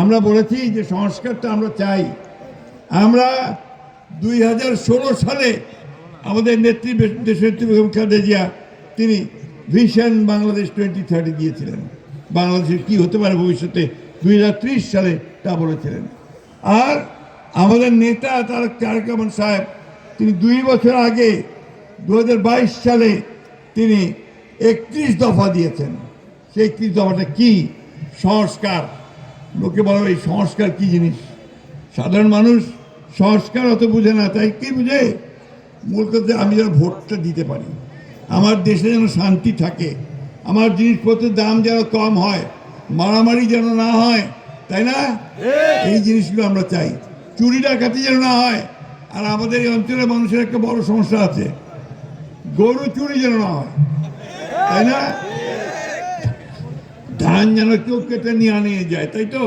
আমরা বলেছি যে সংস্কারটা আমরা চাই। আমরা 2016 সালে আমাদের নেত্রী দেশনেত্রী বেগম খালেদা জিয়া তিনি ভিশন বাংলাদেশ 2030 দিয়েছিলেন। বাংলাদেশের কি হতে পারে ভবিষ্যতে 2030 সালে তা বলেছিলেন। আর আমাদের নেতা তারেক রহমান সাহেব তিনি 2 বছর আগে 2022 সালে তিনি 31 দফা দিয়েছেন। সেই 31 দফাটা কি? সংস্কার। লোকে বলে এই সংস্কার কি জিনিস? সাধারণ মানুষ সংস্কার অত বুঝে না। তাই কি বুঝে? মূল কথা আমি যেন ভোটটা দিতে পারি, আমার দেশে যেন শান্তি থাকে, আমার জিনিসপত্রের দাম যেন কম হয়, মারামারি যেন না হয়, তাই না? এই জিনিসগুলো আমরা চাই। চুরি ডাকাতি যেন না হয়। আর আমাদের এই অঞ্চলের মানুষের একটা বড় সমস্যা আছে, গরু চুরি যেন না হয়, তাই না? ধান যেন কেউ কেটে নিয়ে যায়, তাই তো?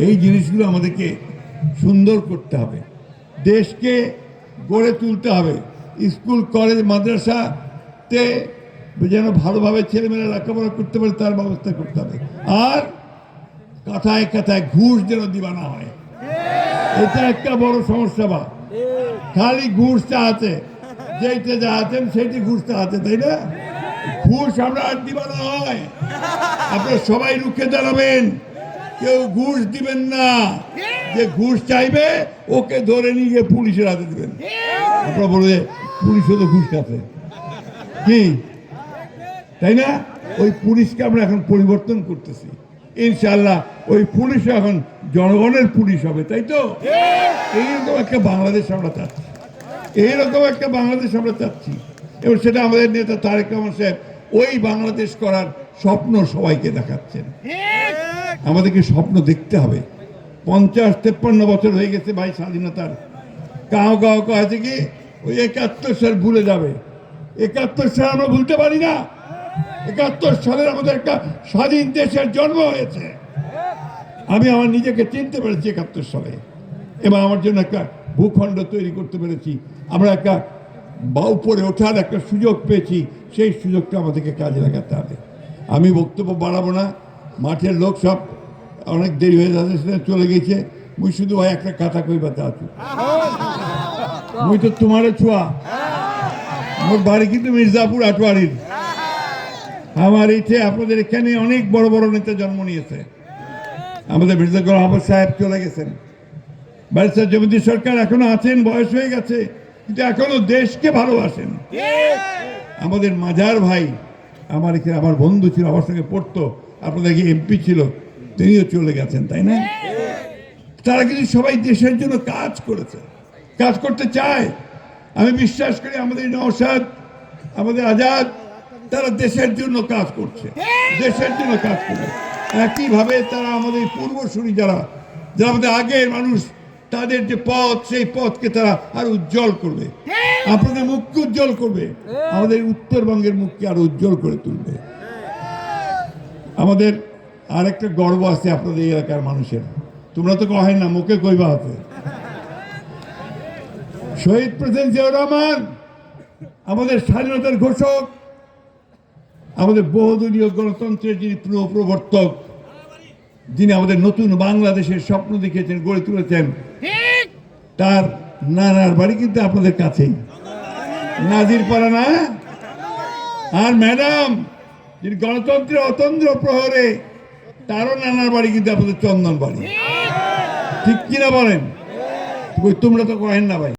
এই জিনিসগুলো আমাদেরকে সুন্দর করতে হবে, দেশকে গড়ে তুলতে হবে। স্কুল কলেজ মাদ্রাসাতে যেন ভালোভাবে ছেলেমেয়েরা লেখাপড়া করতে পারে তার ব্যবস্থা করতে হবে। আর কথায় কথায় ঘুষ যেন দিবা না হয়, এটা একটা বড় সমস্যা। বা খালি ঘুষ চাচ্ছে, যেইটা চাচ্ছেন সেইটি ঘুষ চাচ্ছে, তাই না? ঘুষ আমরা আর দিবা না হয়। আপনারা সবাই রুখে দাঁড়াবেন, কেউ ঘুষ দিবেন না। যে ঘুষ চাইবে ওকে ধরে নিয়ে গিয়ে পুলিশের হাতে দিবেন। আপনারা বলে পুলিশও তো ঘুষ খাচ্ছে, কি তাই না? ওই পুলিশকে আমরা এখন পরিবর্তন করতেছি। ইনশাআল্লাহ ওই পুলিশ এখন জনগণের পুলিশ হবে, তাই তো? এইরকম একটা বাংলাদেশ আমরা চাচ্ছি, এইরকম একটা বাংলাদেশ আমরা চাচ্ছি। এবং সেটা আমাদের নেতা তারেক রহমান সাহেব ওই বাংলাদেশ করার স্বপ্ন সবাইকে দেখাচ্ছেন। আমাদেরকে স্বপ্ন দেখতে হবে। 50-53 বছর হয়ে গেছে ভাই স্বাধীনতার। কাউ আছে কি ওই 71 সাল ভুলে যাবে। 71 সাল আমরা ভুলতে পারি না। 71 সালের আমাদের একটা স্বাধীন দেশের জন্ম হয়েছে। আমি আমার নিজেকে চিনতে পেরেছি 71 সালে, এবং আমার জন্য একটা ভূখণ্ড তৈরি করতে পেরেছি। আমরা একটা উপরে ওঠার একটা সুযোগ পেয়েছি, সেই সুযোগটা আমাদেরকে কাজে লাগাতে হবে। আমি বক্তব্য বাড়াবো না, মাঠের লোক সব অনেক দেরি হয়ে যাচ্ছে, সেটা চলে গেছে। মুই শুধু ভাই একটা কথা কইবাতে আছি, মুই তো তোমারে ছোঁয়া। মোর বাড়ি কিন্তু মির্জাপুর আটোয়ারির। আমার এইতে আপনাদের এখানে অনেক বড় বড় নেতা জন্ম নিয়েছে। আমাদের মির্জা গোলাম আহমদ সাহেব চলে গেছেন, ব্যারিস্টার জমিদার সরকার এখনো আছেন, বয়স হয়ে গেছে, কিন্তু এখনো দেশকে ভালোবাসেন। আমাদের মাজার ভাই আমার এখানে আমার বন্ধু ছিল, আমার সঙ্গে পড়তো, আপনাদের এমপি ছিল, তিনিও চলে গেছেন, তাই না? তারা কিন্তু সবাই দেশের জন্য কাজ করেছে, কাজ করতে চায়। আমি বিশ্বাস করি আমাদের নওশাদ, আমাদের আজাদ, তারা দেশের জন্য কাজ করছে, দেশের জন্য কাজ করবে। একইভাবে তারা আমাদের পূর্বসূরি যারা আমাদের আগের মানুষ, তাদের যে পথ, সেই পথকে তারা আরো উজ্জ্বল করবে, আপনাদের মুখকে উজ্জ্বল করবে, আমাদের উত্তরবঙ্গের মুখকে আরো উজ্জ্বল করে তুলবে। আমাদের আরেকটা গর্ব আছে আপনাদের এলাকার মানুষের, তোমরা তো কহেন না, মুখে কইবা আছে। শহীদ প্রেসিডেন্ট জিয়াউর রহমান আমাদের স্বাধীনতার ঘোষক, আমাদের বহুদলীয় গণতন্ত্রের যিনি প্রবর্তক, যিনি আমাদের নতুন বাংলাদেশের স্বপ্ন দেখিয়েছেন, গড়ে তুলেছেন, তার নানার বাড়ি কিন্তু আপনাদের কাছেই, নাজিরপাড়া না? আর ম্যাডাম যিনি গণতন্ত্রের অতন্দ্র প্রহরে, তারও নানার বাড়ি কিন্তু আপনাদের চন্দন বাড়ি, ঠিক কিনা বলেন? তোমরা তো কহেন না ভাই।